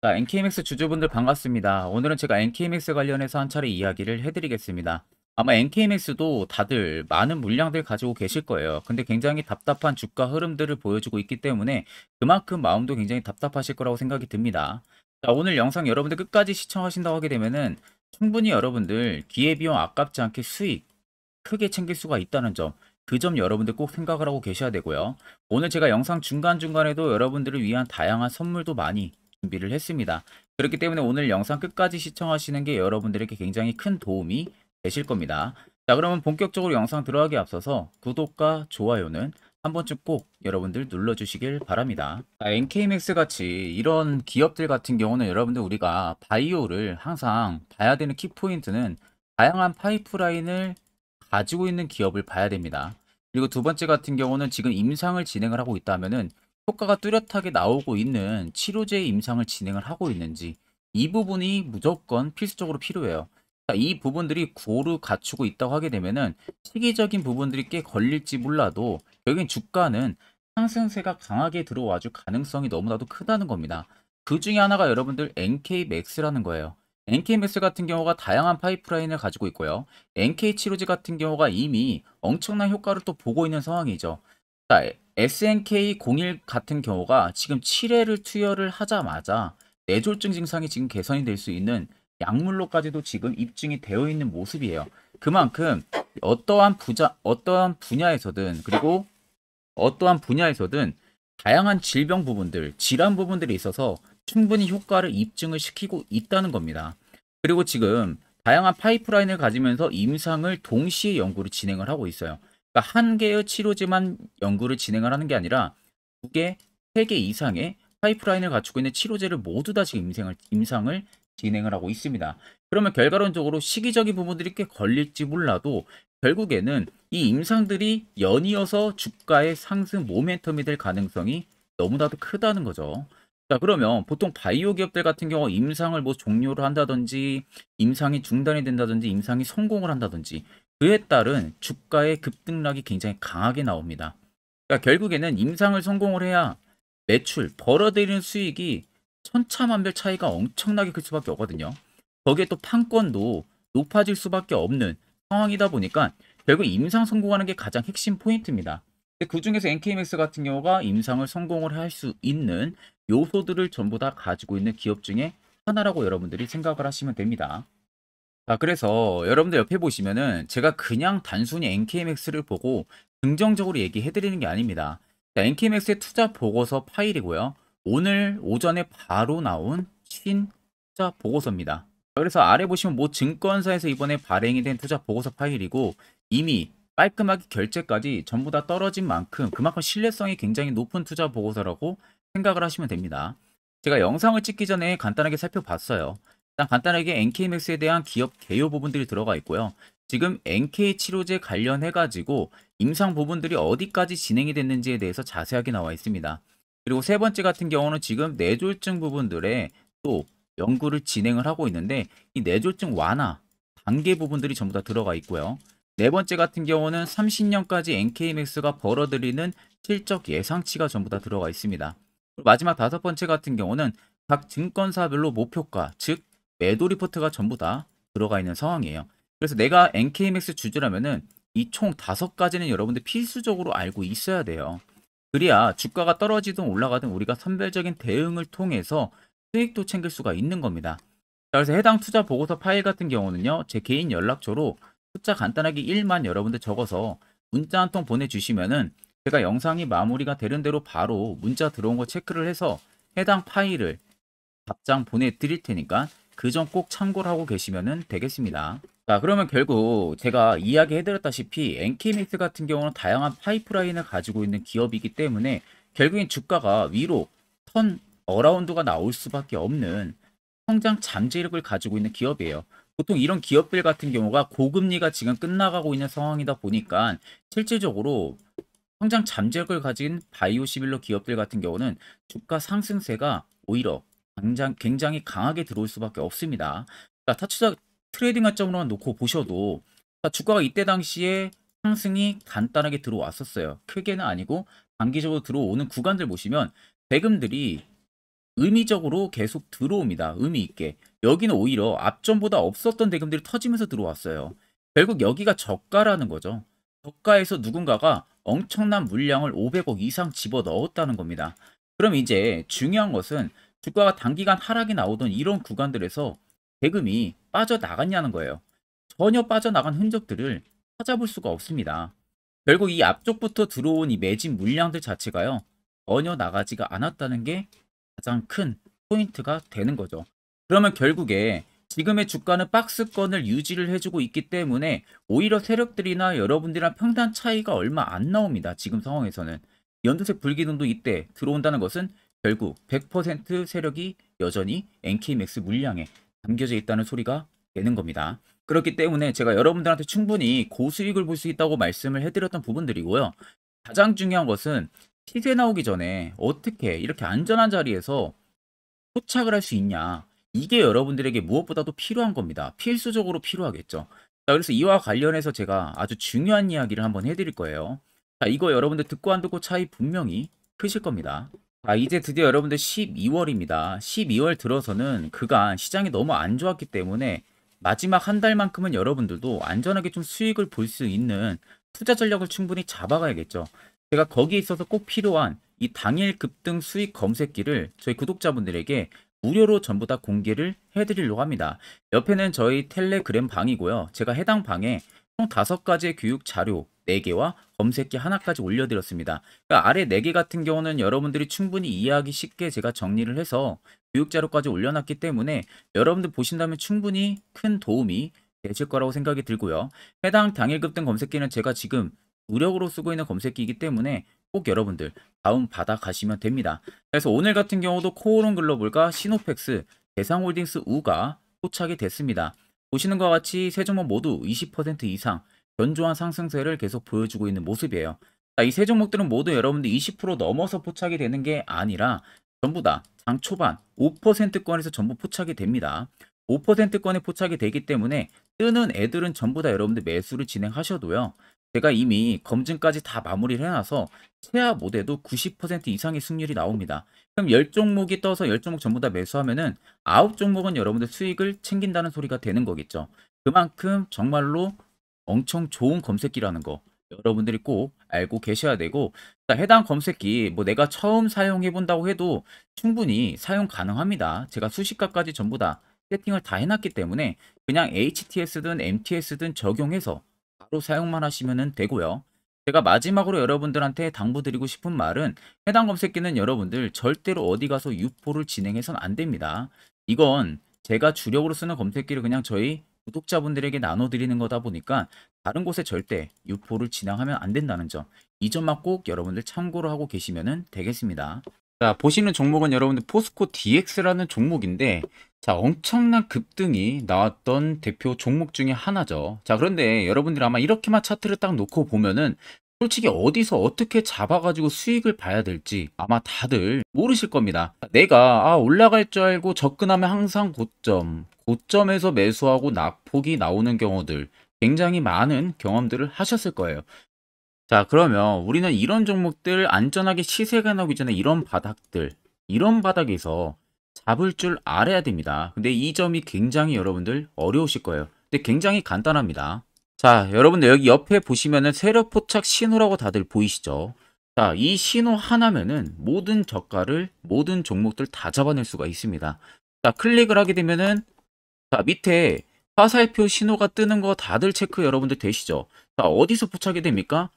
자, NK맥스 주주분들 반갑습니다. 오늘은 제가 NK맥스 관련해서 한 차례 이야기를 해드리겠습니다. 아마 NK맥스도 다들 많은 물량들 가지고 계실 거예요. 근데 굉장히 답답한 주가 흐름들을 보여주고 있기 때문에 그만큼 마음도 굉장히 답답하실 거라고 생각이 듭니다. 자, 오늘 영상 여러분들 끝까지 시청하신다고 하게 되면은 충분히 여러분들 기회비용 아깝지 않게 수익 크게 챙길 수가 있다는 점, 그 점 여러분들 꼭 생각을 하고 계셔야 되고요. 오늘 제가 영상 중간중간에도 여러분들을 위한 다양한 선물도 많이 준비를 했습니다. 그렇기 때문에 오늘 영상 끝까지 시청하시는 게 여러분들에게 굉장히 큰 도움이 되실 겁니다. 자, 그러면 본격적으로 영상 들어가기 앞서서 구독과 좋아요는 한 번쯤 꼭 여러분들 눌러주시길 바랍니다. NK맥스 같이 이런 기업들 같은 경우는 여러분들 우리가 바이오를 항상 봐야 되는 키포인트는 다양한 파이프라인을 가지고 있는 기업을 봐야 됩니다. 그리고 두 번째 같은 경우는 지금 임상을 진행을 하고 있다면은 효과가 뚜렷하게 나오고 있는 치료제 임상을 진행을 하고 있는지 이 부분이 무조건 필수적으로 필요해요. 자, 이 부분들이 고루 갖추고 있다고 하게 되면은 시기적인 부분들이 꽤 걸릴지 몰라도 결국엔 주가는 상승세가 강하게 들어와줄 가능성이 너무나도 크다는 겁니다. 그 중에 하나가 여러분들 NK맥스라는 거예요. NK맥스 같은 경우가 다양한 파이프라인을 가지고 있고요. NK치료제 같은 경우가 이미 엄청난 효과를 또 보고 있는 상황이죠. 자, SNK01 같은 경우가 지금 7회를 투여를 하자마자 뇌졸중 증상이 지금 개선이 될 수 있는 약물로까지도 지금 입증이 되어 있는 모습이에요. 그만큼 어떠한 분야에서든 그리고 어떠한 분야에서든 다양한 질병 부분들, 질환 부분들이 있어서 충분히 효과를 입증을 시키고 있다는 겁니다. 그리고 지금 다양한 파이프라인을 가지면서 임상을 동시에 연구를 진행을 하고 있어요. 그러니까 한 개의 치료제만 연구를 진행을 하는 게 아니라 두 개, 세 개 이상의 파이프라인을 갖추고 있는 치료제를 모두 다 지금 임상을 진행을 하고 있습니다. 그러면 결과론적으로 시기적인 부분들이 꽤 걸릴지 몰라도 결국에는 이 임상들이 연이어서 주가의 상승 모멘텀이 될 가능성이 너무나도 크다는 거죠. 자, 그러면 보통 바이오 기업들 같은 경우 임상을 뭐 종료를 한다든지 임상이 중단이 된다든지 임상이 성공을 한다든지 그에 따른 주가의 급등락이 굉장히 강하게 나옵니다. 그러니까 결국에는 임상을 성공을 해야 매출, 벌어들이는 수익이 천차만별 차이가 엄청나게 클 수밖에 없거든요. 거기에 또 판권도 높아질 수밖에 없는 상황이다 보니까 결국 임상 성공하는 게 가장 핵심 포인트입니다. 그 중에서 NK맥스 같은 경우가 임상을 성공을 할 수 있는 요소들을 전부 다 가지고 있는 기업 중에 하나라고 여러분들이 생각을 하시면 됩니다. 자, 그래서 여러분들 옆에 보시면은 제가 그냥 단순히 NK맥스를 보고 긍정적으로 얘기해 드리는 게 아닙니다. 자, NK맥스의 투자 보고서 파일이고요. 오늘 오전에 바로 나온 신 투자 보고서입니다. 그래서 아래 보시면 뭐 증권사에서 이번에 발행이 된 투자 보고서 파일이고 이미 깔끔하게 결제까지 전부 다 떨어진 만큼 그만큼 신뢰성이 굉장히 높은 투자 보고서라고 생각을 하시면 됩니다. 제가 영상을 찍기 전에 간단하게 살펴봤어요. 일단 간단하게 NK맥스에 대한 기업 개요 부분들이 들어가 있고요. 지금 NK 치료제 관련해 가지고 임상 부분들이 어디까지 진행이 됐는지에 대해서 자세하게 나와 있습니다. 그리고 세 번째 같은 경우는 지금 뇌졸중 부분들에 또 연구를 진행을 하고 있는데 이 뇌졸중 완화 단계 부분들이 전부 다 들어가 있고요. 네 번째 같은 경우는 30년까지 NK맥스가 벌어들이는 실적 예상치가 전부 다 들어가 있습니다. 그리고 마지막 다섯 번째 같은 경우는 각 증권사별로 목표가, 즉 매도 리포트가 전부 다 들어가 있는 상황이에요. 그래서 내가 NK맥스 주주라면은 이 총 다섯 가지는 여러분들 필수적으로 알고 있어야 돼요. 그래야 주가가 떨어지든 올라가든 우리가 선별적인 대응을 통해서 수익도 챙길 수가 있는 겁니다. 자, 그래서 해당 투자 보고서 파일 같은 경우는요, 제 개인 연락처로 숫자 간단하게 1만 여러분들 적어서 문자 한 통 보내주시면은 제가 영상이 마무리가 되는 대로 바로 문자 들어온 거 체크를 해서 해당 파일을 답장 보내드릴 테니까 그 점 꼭 참고를 하고 계시면 되겠습니다. 자, 그러면 결국 제가 이야기해드렸다시피 NK맥스 같은 경우는 다양한 파이프라인을 가지고 있는 기업이기 때문에 결국엔 주가가 위로 턴 어라운드가 나올 수밖에 없는 성장 잠재력을 가지고 있는 기업이에요. 보통 이런 기업들 같은 경우가 고금리가 지금 끝나가고 있는 상황이다 보니까 실질적으로 성장 잠재력을 가진 바이오 시밀러 기업들 같은 경우는 주가 상승세가 오히려 굉장히 강하게 들어올 수밖에 없습니다. 자, 타투자 트레이딩 관점으로만 놓고 보셔도 자, 주가가 이때 당시에 상승이 간단하게 들어왔었어요. 크게는 아니고 단기적으로 들어오는 구간들 보시면 대금들이 의미적으로 계속 들어옵니다. 의미 있게. 여기는 오히려 앞전보다 없었던 대금들이 터지면서 들어왔어요. 결국 여기가 저가라는 거죠. 저가에서 누군가가 엄청난 물량을 500억 이상 집어넣었다는 겁니다. 그럼 이제 중요한 것은 주가가 단기간 하락이 나오던 이런 구간들에서 대금이 빠져나갔냐는 거예요. 전혀 빠져나간 흔적들을 찾아볼 수가 없습니다. 결국 이 앞쪽부터 들어온 이 매진 물량들 자체가요, 전혀 나가지가 않았다는 게 가장 큰 포인트가 되는 거죠. 그러면 결국에 지금의 주가는 박스권을 유지를 해주고 있기 때문에 오히려 세력들이나 여러분들이랑 평단 차이가 얼마 안 나옵니다. 지금 상황에서는. 연두색 불기둥도 이때 들어온다는 것은 결국 100% 세력이 여전히 NK맥스 물량에 담겨져 있다는 소리가 되는 겁니다. 그렇기 때문에 제가 여러분들한테 충분히 고수익을 볼 수 있다고 말씀을 해드렸던 부분들이고요. 가장 중요한 것은 시세 나오기 전에 어떻게 이렇게 안전한 자리에서 포착을 할 수 있냐. 이게 여러분들에게 무엇보다도 필요한 겁니다. 필수적으로 필요하겠죠. 자, 그래서 이와 관련해서 제가 아주 중요한 이야기를 한번 해드릴 거예요. 자, 이거 여러분들 듣고 안 듣고 차이 분명히 크실 겁니다. 자, 이제 드디어 여러분들 12월입니다. 12월 들어서는 그간 시장이 너무 안 좋았기 때문에 마지막 한 달만큼은 여러분들도 안전하게 좀 수익을 볼 수 있는 투자 전략을 충분히 잡아가야겠죠. 제가 거기에 있어서 꼭 필요한 이 당일 급등 수익 검색기를 저희 구독자분들에게 무료로 전부 다 공개를 해드리려고 합니다. 옆에는 저희 텔레그램 방이고요. 제가 해당 방에 총 5가지의 교육 자료 4개와 검색기 하나까지 올려드렸습니다. 그러니까 아래 4개 같은 경우는 여러분들이 충분히 이해하기 쉽게 제가 정리를 해서 교육 자료까지 올려놨기 때문에 여러분들 보신다면 충분히 큰 도움이 되실 거라고 생각이 들고요. 해당 당일 급등 검색기는 제가 지금 무료로 쓰고 있는 검색기이기 때문에 꼭 여러분들 다운받아 가시면 됩니다. 그래서 오늘 같은 경우도 코오롱 글로벌과 시노펙스, 대상홀딩스 우가 포착이 됐습니다. 보시는 것과 같이 세 종목 모두 20% 이상 견조한 상승세를 계속 보여주고 있는 모습이에요. 자, 이 세 종목들은 모두 여러분들 20% 넘어서 포착이 되는 게 아니라 전부 다 장 초반 5%권에서 전부 포착이 됩니다. 5%권에 포착이 되기 때문에 뜨는 애들은 전부 다 여러분들 매수를 진행하셔도요. 제가 이미 검증까지 다 마무리를 해놔서 최하 못해도 90% 이상의 승률이 나옵니다. 그럼 10종목이 떠서 10종목 전부 다 매수하면은 9종목은 여러분들 수익을 챙긴다는 소리가 되는 거겠죠. 그만큼 정말로 엄청 좋은 검색기라는 거 여러분들이 꼭 알고 계셔야 되고, 자, 해당 검색기 뭐 내가 처음 사용해 본다고 해도 충분히 사용 가능합니다. 제가 수식값까지 전부 다 세팅을 다 해놨기 때문에 그냥 HTS든 MTS든 적용해서 바로 사용만 하시면 되고요. 제가 마지막으로 여러분들한테 당부드리고 싶은 말은 해당 검색기는 여러분들 절대로 어디 가서 유포를 진행해서는 안 됩니다. 이건 제가 주력으로 쓰는 검색기를 그냥 저희 구독자분들에게 나눠드리는 거다 보니까 다른 곳에 절대 유포를 진행하면 안 된다는 점, 이 점만 꼭 여러분들 참고로 하고 계시면 되겠습니다. 자, 보시는 종목은 여러분들 포스코 DX라는 종목인데, 자, 엄청난 급등이 나왔던 대표 종목 중에 하나죠. 자, 그런데 여러분들이 아마 이렇게만 차트를 딱 놓고 보면은 솔직히 어디서 어떻게 잡아가지고 수익을 봐야 될지 아마 다들 모르실 겁니다. 내가 올라갈 줄 알고 접근하면 항상 고점에서 매수하고 낙폭이 나오는 경우들 굉장히 많은 경험들을 하셨을 거예요. 자, 그러면 우리는 이런 종목들 안전하게 시세가 나오기 전에 이런 바닥에서 잡을 줄 알아야 됩니다. 근데 이 점이 굉장히 여러분들 어려우실 거예요. 근데 굉장히 간단합니다. 자, 여러분들 여기 옆에 보시면은 세력 포착 신호라고 다들 보이시죠? 자, 이 신호 하나면은 모든 저가를, 모든 종목들 다 잡아낼 수가 있습니다. 자, 클릭을 하게 되면은 자, 밑에 화살표 신호가 뜨는 거 다들 체크 여러분들 되시죠? 자, 어디서 포착이 됩니까?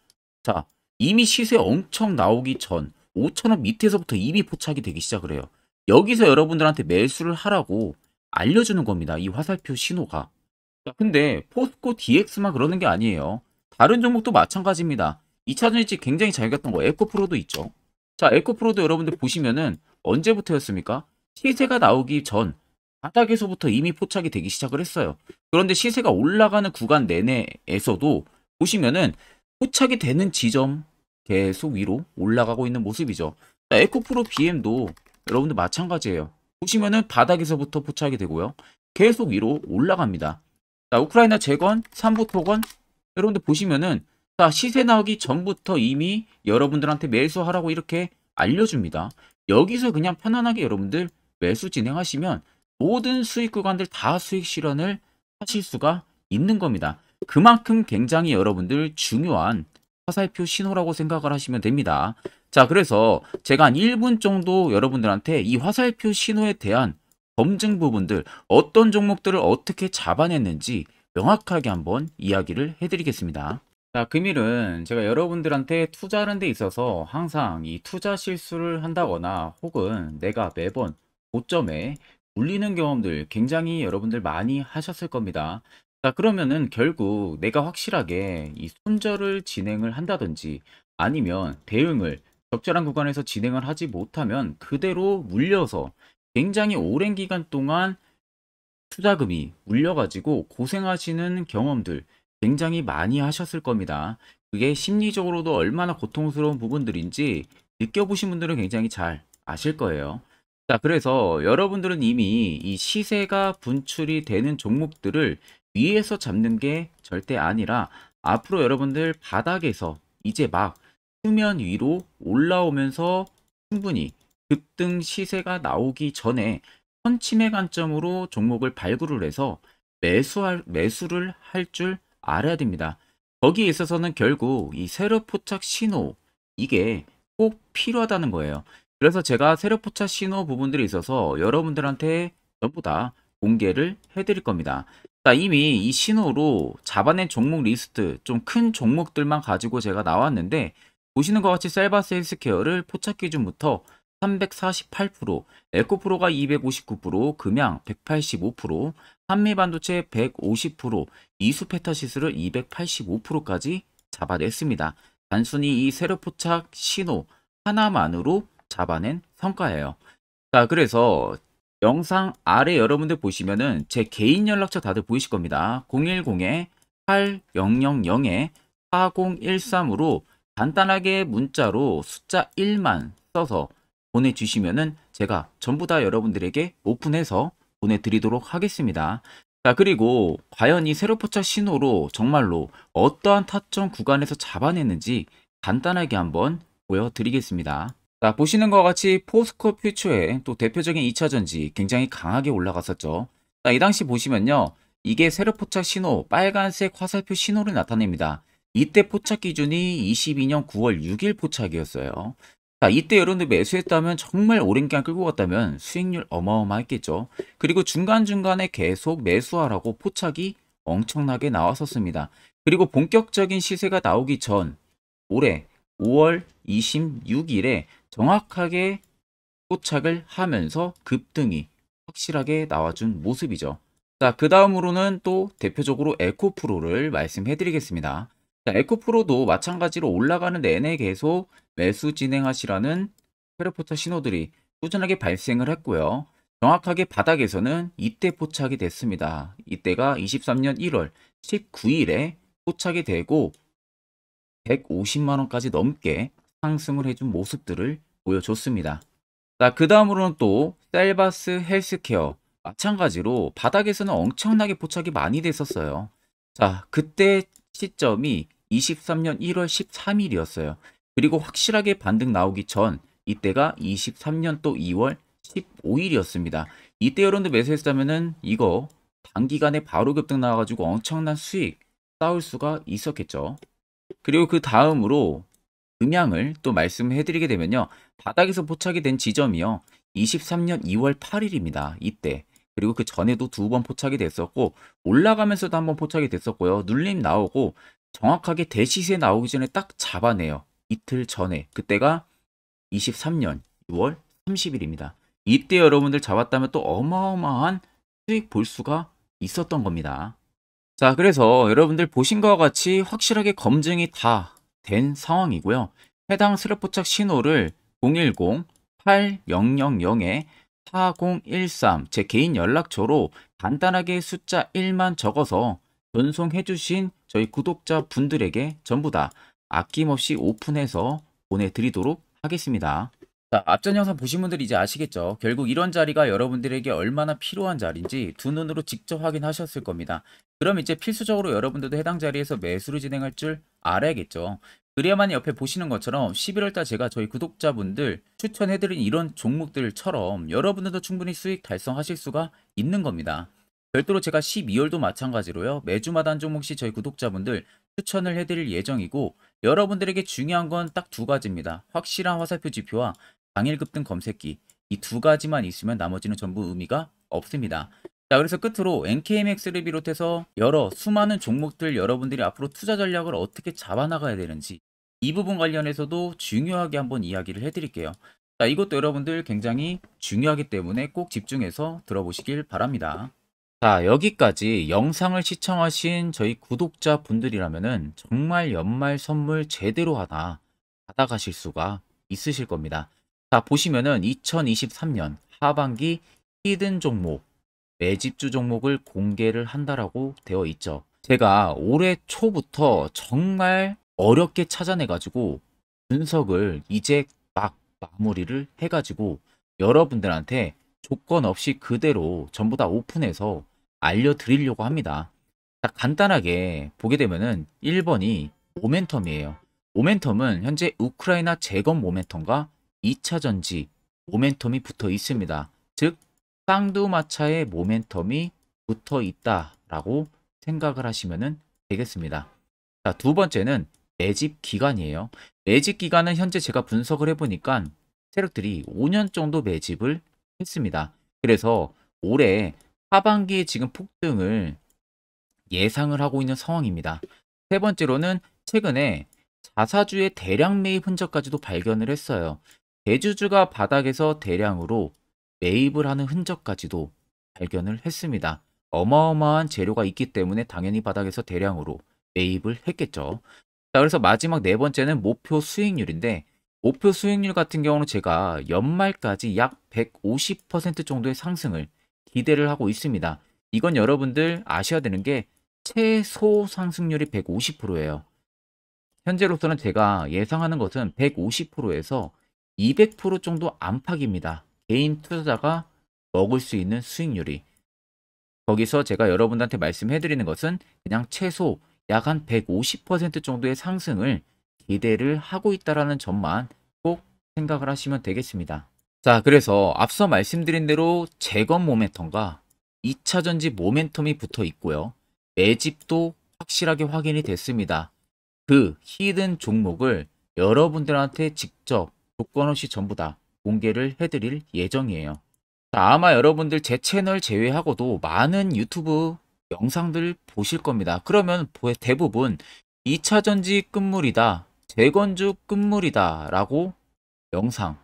자, 이미 시세 엄청 나오기 전 5,000원 밑에서부터 이미 포착이 되기 시작을 해요. 여기서 여러분들한테 매수를 하라고 알려주는 겁니다. 이 화살표 신호가. 자, 근데 포스코 DX만 그러는 게 아니에요. 다른 종목도 마찬가지입니다. 2차전지 굉장히 잘 갔던 거 에코프로도 있죠. 자, 에코프로도 여러분들 보시면은 언제부터였습니까? 시세가 나오기 전 바닥에서부터 이미 포착이 되기 시작을 했어요. 그런데 시세가 올라가는 구간 내내에서도 보시면은 포착이 되는 지점 계속 위로 올라가고 있는 모습이죠. 자, 에코프로 BM도 여러분들 마찬가지예요. 보시면은 바닥에서부터 포착이 되고요. 계속 위로 올라갑니다. 자, 우크라이나 재건, 삼부 토건 여러분들 보시면은 자, 시세 나오기 전부터 이미 여러분들한테 매수하라고 이렇게 알려줍니다. 여기서 그냥 편안하게 여러분들 매수 진행하시면 모든 수익 구간들 다 수익 실현을 하실 수가 있는 겁니다. 그만큼 굉장히 여러분들 중요한 화살표 신호라고 생각을 하시면 됩니다. 자, 그래서 제가 한 1분 정도 여러분들한테 이 화살표 신호에 대한 검증 부분들, 어떤 종목들을 어떻게 잡아냈는지 명확하게 한번 이야기를 해드리겠습니다. 자, 금일은 제가 여러분들한테 투자하는 데 있어서 항상 이 투자 실수를 한다거나 혹은 내가 매번 고점에 물리는 경험들 굉장히 여러분들 많이 하셨을 겁니다. 자, 그러면은 결국 내가 확실하게 이 손절을 진행을 한다든지 아니면 대응을 적절한 구간에서 진행을 하지 못하면 그대로 물려서 굉장히 오랜 기간 동안 투자금이 물려가지고 고생하시는 경험들 굉장히 많이 하셨을 겁니다. 그게 심리적으로도 얼마나 고통스러운 부분들인지 느껴보신 분들은 굉장히 잘 아실 거예요. 자, 그래서 여러분들은 이미 이 시세가 분출이 되는 종목들을 위에서 잡는 게 절대 아니라 앞으로 여러분들 바닥에서 이제 막 수면 위로 올라오면서 충분히 급등 시세가 나오기 전에 선침의 관점으로 종목을 발굴을 해서 매수를 할 줄 알아야 됩니다. 거기에 있어서는 결국 이 세력 포착 신호 이게 꼭 필요하다는 거예요. 그래서 제가 세력 포착 신호 부분들이 있어서 여러분들한테 전부 다 공개를 해드릴 겁니다. 자, 이미 이 신호로 잡아낸 종목 리스트 좀 큰 종목들만 가지고 제가 나왔는데 보시는 것 같이 셀바스 헬스케어를 포착 기준부터 348%, 에코프로가 259%, 금양 185%, 한미반도체 150%, 이수페타시스를 285%까지 잡아냈습니다. 단순히 이 세력 포착 신호 하나만으로 잡아낸 성과예요. 자, 그래서 영상 아래 여러분들 보시면은 제 개인 연락처 다들 보이실 겁니다. 010-8000-4013으로 간단하게 문자로 숫자 1만 써서 보내주시면은 제가 전부 다 여러분들에게 오픈해서 보내드리도록 하겠습니다. 자, 그리고 과연 이 세력 포착 신호로 정말로 어떠한 타점 구간에서 잡아냈는지 간단하게 한번 보여드리겠습니다. 자, 보시는 것과 같이 포스코 퓨처의 또 대표적인 2차전지 굉장히 강하게 올라갔었죠. 자, 이 당시 보시면요. 이게 세력 포착 신호, 빨간색 화살표 신호를 나타냅니다. 이때 포착 기준이 22년 9월 6일 포착이었어요. 자, 이때 여러분들 매수했다면 정말 오랜 기간 끌고 갔다면 수익률 어마어마했겠죠. 그리고 중간중간에 계속 매수하라고 포착이 엄청나게 나왔었습니다. 그리고 본격적인 시세가 나오기 전 올해 5월 26일에 정확하게 포착을 하면서 급등이 확실하게 나와준 모습이죠. 자, 그 다음으로는 또 대표적으로 에코프로를 말씀해 드리겠습니다. 자, 에코프로도 마찬가지로 올라가는 내내 계속 매수 진행하시라는 페르포차 신호들이 꾸준하게 발생을 했고요. 정확하게 바닥에서는 이때 포착이 됐습니다. 이때가 23년 1월 19일에 포착이 되고 150만원까지 넘게 상승을 해준 모습들을 보여줬습니다. 자, 그 다음으로는 또 셀바스 헬스케어 마찬가지로 바닥에서는 엄청나게 포착이 많이 됐었어요. 자, 그때 시점이 23년 1월 13일이었어요. 그리고 확실하게 반등 나오기 전 이때가 23년 또 2월 15일이었습니다. 이때 여러분들 매수했다면은 이거 단기간에 바로 급등 나와가지고 엄청난 수익 쌓을 수가 있었겠죠. 그리고 그 다음으로 음향을 또 말씀해 드리게 되면요. 바닥에서 포착이 된 지점이요. 23년 2월 8일입니다. 이때. 그리고 그 전에도 두 번 포착이 됐었고 올라가면서도 한번 포착이 됐었고요. 눌림 나오고 정확하게 대시세 나오기 전에 딱 잡아내요. 이틀 전에. 그때가 23년 6월 30일입니다. 이때 여러분들 잡았다면 또 어마어마한 수익 볼 수가 있었던 겁니다. 자, 그래서 여러분들 보신 것과 같이 확실하게 검증이 다 된 상황이고요. 해당 스랩 포착 신호를 010-8000-4013 제 개인 연락처로 간단하게 숫자 1만 적어서 전송해 주신 저희 구독자 분들에게 전부 다 아낌없이 오픈해서 보내드리도록 하겠습니다. 자, 앞전 영상 보신 분들이 이제 아시겠죠? 결국 이런 자리가 여러분들에게 얼마나 필요한 자리인지 두 눈으로 직접 확인하셨을 겁니다. 그럼 이제 필수적으로 여러분들도 해당 자리에서 매수를 진행할 줄 알아야겠죠. 그래야만 옆에 보시는 것처럼 11월 달 제가 저희 구독자분들 추천해드린 이런 종목들처럼 여러분들도 충분히 수익 달성하실 수가 있는 겁니다. 별도로 제가 12월도 마찬가지로요. 매주마다 한 종목씩 저희 구독자분들 추천을 해드릴 예정이고 여러분들에게 중요한 건 딱 두 가지입니다. 확실한 화살표 지표와 당일 급등 검색기 이 두 가지만 있으면 나머지는 전부 의미가 없습니다. 자, 그래서 끝으로 NKMX를 비롯해서 여러 수많은 종목들 여러분들이 앞으로 투자 전략을 어떻게 잡아나가야 되는지 이 부분 관련해서도 중요하게 한번 이야기를 해드릴게요. 자, 이것도 여러분들 굉장히 중요하기 때문에 꼭 집중해서 들어보시길 바랍니다. 자, 여기까지 영상을 시청하신 저희 구독자분들이라면은 정말 연말 선물 제대로 하나 받아가실 수가 있으실 겁니다. 자, 보시면은 2023년 하반기 히든 종목, 매집주 종목을 공개를 한다라고 되어 있죠. 제가 올해 초부터 정말 어렵게 찾아내가지고 분석을 이제 막 마무리를 해가지고 여러분들한테 조건 없이 그대로 전부 다 오픈해서 알려드리려고 합니다. 자, 간단하게 보게 되면은 1번이 모멘텀이에요. 모멘텀은 현재 우크라이나 재건 모멘텀과 2차 전지 모멘텀이 붙어 있습니다. 즉 쌍두마차의 모멘텀이 붙어 있다라고 생각을 하시면 되겠습니다. 자, 두 번째는 매집 기간이에요. 매집 기간은 현재 제가 분석을 해보니까 세력들이 5년 정도 매집을 했습니다. 그래서 올해 하반기에 지금 폭등을 예상을 하고 있는 상황입니다. 세 번째로는 최근에 자사주의 대량 매입 흔적까지도 발견을 했어요. 대주주가 바닥에서 대량으로 매입을 하는 흔적까지도 발견을 했습니다. 어마어마한 재료가 있기 때문에 당연히 바닥에서 대량으로 매입을 했겠죠. 자, 그래서 마지막 네 번째는 목표 수익률인데 목표 수익률 같은 경우는 제가 연말까지 약 150% 정도의 상승을 기대를 하고 있습니다. 이건 여러분들 아셔야 되는 게 최소 상승률이 150%예요. 현재로서는 제가 예상하는 것은 150%에서 200% 정도 안팎입니다. 개인 투자자가 먹을 수 있는 수익률이. 거기서 제가 여러분들한테 말씀해 드리는 것은 그냥 최소 약 한 150% 정도의 상승을 기대를 하고 있다는 점만 꼭 생각을 하시면 되겠습니다. 자, 그래서 앞서 말씀드린 대로 재건 모멘텀과 2차 전지 모멘텀이 붙어 있고요. 매집도 확실하게 확인이 됐습니다. 그 히든 종목을 여러분들한테 직접 조건 없이 전부 다 공개를 해드릴 예정이에요. 자, 아마 여러분들 제 채널 제외하고도 많은 유튜브 영상들 보실 겁니다. 그러면 대부분 2차 전지 끝물이다, 재건주 끝물이다 라고 영상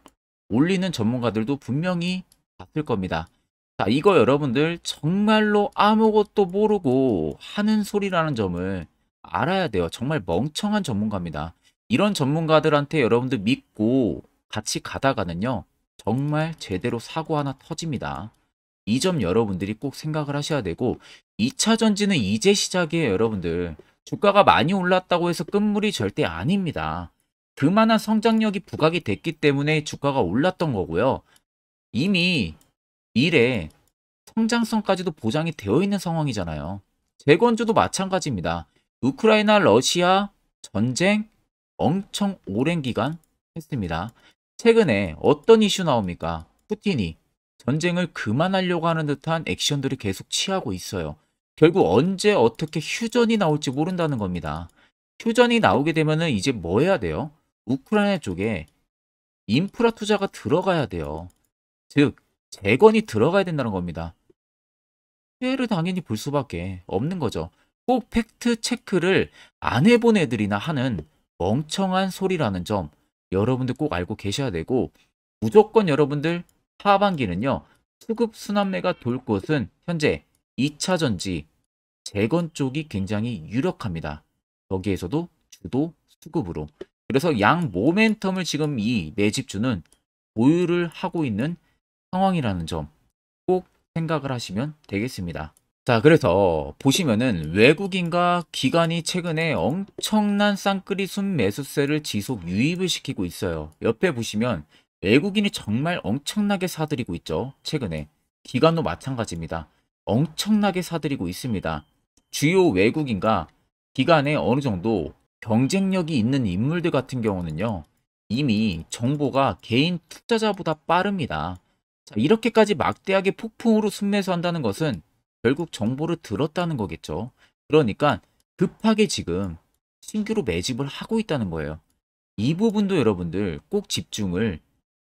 올리는 전문가들도 분명히 봤을 겁니다. 자, 이거 여러분들 정말로 아무것도 모르고 하는 소리라는 점을 알아야 돼요. 정말 멍청한 전문가입니다. 이런 전문가들한테 여러분들 믿고 같이 가다가는요, 정말 제대로 사고 하나 터집니다. 이 점 여러분들이 꼭 생각을 하셔야 되고 2차 전지는 이제 시작이에요. 여러분들 주가가 많이 올랐다고 해서 끝물이 절대 아닙니다. 그만한 성장력이 부각이 됐기 때문에 주가가 올랐던 거고요. 이미 미래 성장성까지도 보장이 되어 있는 상황이잖아요. 재건주도 마찬가지입니다. 우크라이나 러시아 전쟁 엄청 오랜 기간 했습니다. 최근에 어떤 이슈 나옵니까? 푸틴이 전쟁을 그만하려고 하는 듯한 액션들을 계속 취하고 있어요. 결국 언제 어떻게 휴전이 나올지 모른다는 겁니다. 휴전이 나오게 되면은 이제 뭐 해야 돼요? 우크라이나 쪽에 인프라 투자가 들어가야 돼요. 즉 재건이 들어가야 된다는 겁니다. 피해를 당연히 볼 수밖에 없는 거죠. 꼭 팩트 체크를 안 해본 애들이나 하는 멍청한 소리라는 점 여러분들 꼭 알고 계셔야 되고, 무조건 여러분들 하반기는요, 수급 순환매가 돌 곳은 현재 2차 전지 재건 쪽이 굉장히 유력합니다. 거기에서도 주도 수급으로. 그래서 양 모멘텀을 지금 이 매집주는 보유를 하고 있는 상황이라는 점 꼭 생각을 하시면 되겠습니다. 자, 그래서 보시면은 외국인과 기관이 최근에 엄청난 쌍끌이 순매수세를 지속 유입을 시키고 있어요. 옆에 보시면 외국인이 정말 엄청나게 사들이고 있죠. 최근에 기관도 마찬가지입니다. 엄청나게 사들이고 있습니다. 주요 외국인과 기관에 어느 정도 경쟁력이 있는 인물들 같은 경우는요, 이미 정보가 개인 투자자보다 빠릅니다. 자, 이렇게까지 막대하게 폭풍으로 순매수한다는 것은 결국 정보를 들었다는 거겠죠. 그러니까 급하게 지금 신규로 매집을 하고 있다는 거예요. 이 부분도 여러분들 꼭 집중을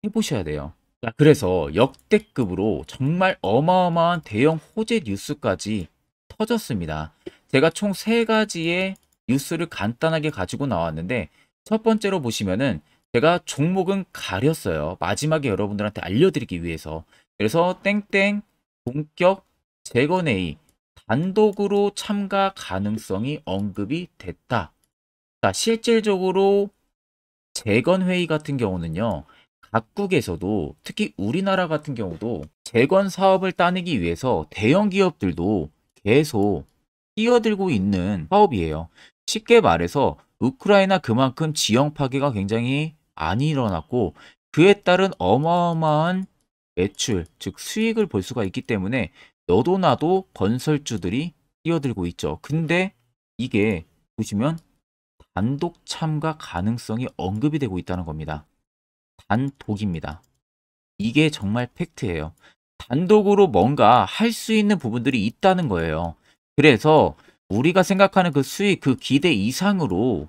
해보셔야 돼요. 자, 그래서 역대급으로 정말 어마어마한 대형 호재 뉴스까지 터졌습니다. 제가 총 세가지의 뉴스를 간단하게 가지고 나왔는데, 첫 번째로 보시면은 제가 종목은 가렸어요. 마지막에 여러분들한테 알려드리기 위해서. 그래서 땡땡 본격 재건회의 단독으로 참가 가능성이 언급이 됐다. 자, 실질적으로 재건회의 같은 경우는요, 각국에서도 특히 우리나라 같은 경우도 재건 사업을 따내기 위해서 대형 기업들도 계속 뛰어들고 있는 사업이에요. 쉽게 말해서 우크라이나 그만큼 지형 파괴가 굉장히 많이 일어났고, 그에 따른 어마어마한 매출, 즉 수익을 볼 수가 있기 때문에 너도 나도 건설주들이 뛰어들고 있죠. 근데 이게 보시면 단독 참가 가능성이 언급이 되고 있다는 겁니다. 단독입니다. 이게 정말 팩트예요. 단독으로 뭔가 할 수 있는 부분들이 있다는 거예요. 그래서 우리가 생각하는 그 수익, 그 기대 이상으로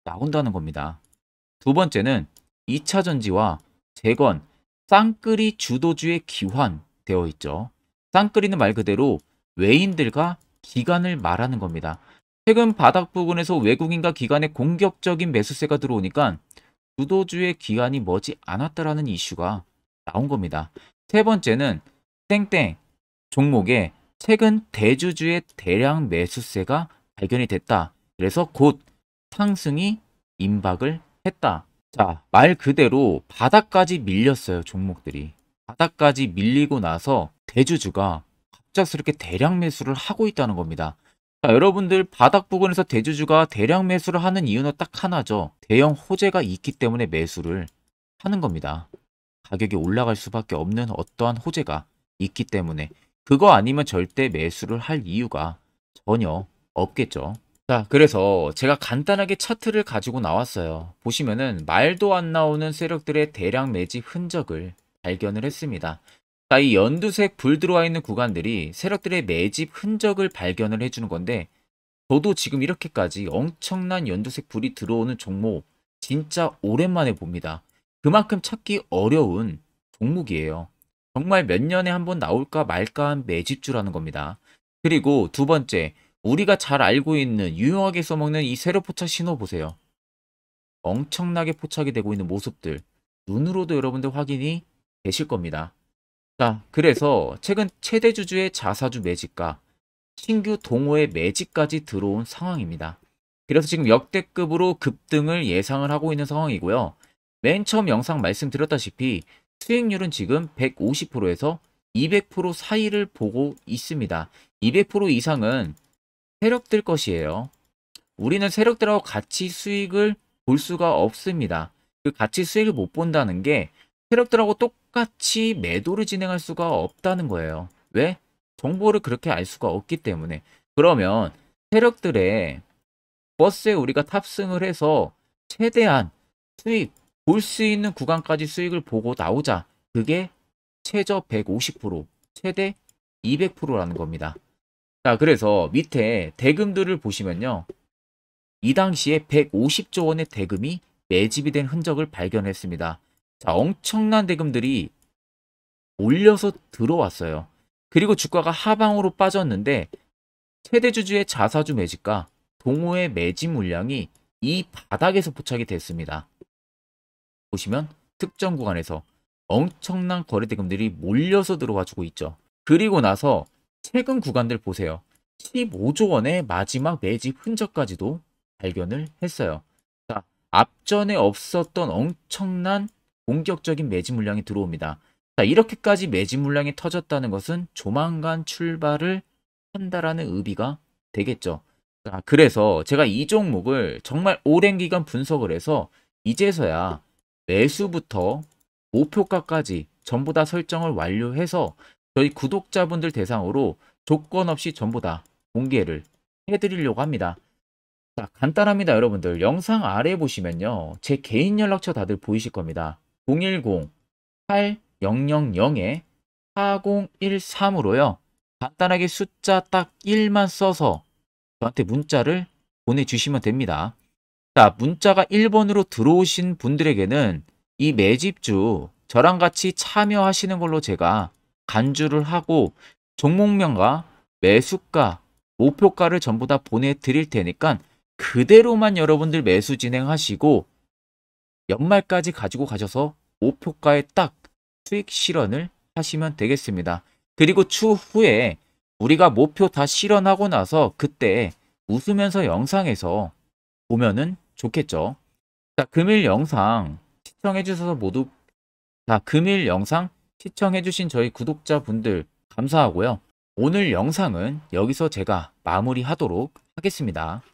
나온다는 겁니다. 두 번째는 2차 전지와 재건, 쌍끌이 주도주의 기환되어 있죠. 쌍끌이는 말 그대로 외인들과 기관을 말하는 겁니다. 최근 바닥 부근에서 외국인과 기관의 공격적인 매수세가 들어오니까 주도주의 기한이 머지 않았다라는 이슈가 나온 겁니다. 세 번째는 땡땡 종목에 최근 대주주의 대량 매수세가 발견이 됐다. 그래서 곧 상승이 임박을 했다. 자, 말 그대로 바닥까지 밀렸어요, 종목들이. 바닥까지 밀리고 나서 대주주가 갑작스럽게 대량 매수를 하고 있다는 겁니다. 자, 여러분들 바닥 부근에서 대주주가 대량 매수를 하는 이유는 딱 하나죠. 대형 호재가 있기 때문에 매수를 하는 겁니다. 가격이 올라갈 수밖에 없는 어떠한 호재가 있기 때문에. 그거 아니면 절대 매수를 할 이유가 전혀 없겠죠. 자, 그래서 제가 간단하게 차트를 가지고 나왔어요. 보시면은 말도 안 나오는 세력들의 대량 매집 흔적을 발견을 했습니다. 자, 이 연두색 불 들어와 있는 구간들이 세력들의 매집 흔적을 발견을 해주는 건데, 저도 지금 이렇게까지 엄청난 연두색 불이 들어오는 종목 진짜 오랜만에 봅니다. 그만큼 찾기 어려운 종목이에요. 정말 몇 년에 한 번 나올까 말까 한 매집주라는 겁니다. 그리고 두 번째, 우리가 잘 알고 있는 유용하게 써먹는 이 세로 포착 신호 보세요. 엄청나게 포착이 되고 있는 모습들 눈으로도 여러분들 확인이 되실 겁니다. 자, 그래서 최근 최대 주주의 자사주 매집과 신규 동호회 매집까지 들어온 상황입니다. 그래서 지금 역대급으로 급등을 예상을 하고 있는 상황이고요. 맨 처음 영상 말씀드렸다시피 수익률은 지금 150%에서 200% 사이를 보고 있습니다. 200% 이상은 세력들 것이에요. 우리는 세력들하고 같이 수익을 볼 수가 없습니다. 그 같이 수익을 못 본다는 게 세력들하고 똑같이 매도를 진행할 수가 없다는 거예요. 왜? 정보를 그렇게 알 수가 없기 때문에. 그러면 세력들의 버스에 우리가 탑승을 해서 최대한 수익 볼 수 있는 구간까지 수익을 보고 나오자. 그게 최저 150%, 최대 200%라는 겁니다. 자, 그래서 밑에 대금들을 보시면요. 이 당시에 150조 원의 대금이 매집이 된 흔적을 발견했습니다. 자, 엄청난 대금들이 올려서 들어왔어요. 그리고 주가가 하방으로 빠졌는데 최대 주주의 자사주 매집과 동호회 매집 물량이 이 바닥에서 포착이 됐습니다. 보시면 특정 구간에서 엄청난 거래 대금들이 몰려서 들어와 주고 있죠. 그리고 나서 최근 구간들 보세요. 15조 원의 마지막 매집 흔적까지도 발견을 했어요. 자, 앞전에 없었던 엄청난 공격적인 매집 물량이 들어옵니다. 자, 이렇게까지 매집 물량이 터졌다는 것은 조만간 출발을 한다라는 의미가 되겠죠. 자, 그래서 제가 이 종목을 정말 오랜 기간 분석을 해서 이제서야 매수부터 목표가까지 전부 다 설정을 완료해서 저희 구독자분들 대상으로 조건 없이 전부 다 공개를 해드리려고 합니다. 자, 간단합니다, 여러분들. 영상 아래 보시면요. 제 개인 연락처 다들 보이실 겁니다. 010-8013-4013으로요. 간단하게 숫자 딱 1만 써서 저한테 문자를 보내주시면 됩니다. 자, 문자가 1번으로 들어오신 분들에게는 이 매집주 저랑 같이 참여하시는 걸로 제가 간주를 하고 종목명과 매수가, 목표가를 전부 다 보내드릴 테니까 그대로만 여러분들 매수 진행하시고 연말까지 가지고 가셔서 목표가에 딱 수익 실현을 하시면 되겠습니다. 그리고 추후에 우리가 목표 다 실현하고 나서 그때 웃으면서 영상에서 보면은 좋겠죠. 자, 금일 영상 시청해 주셔서 모두 금일 영상 시청해 주신 저희 구독자분들 감사하고요. 오늘 영상은 여기서 제가 마무리하도록 하겠습니다.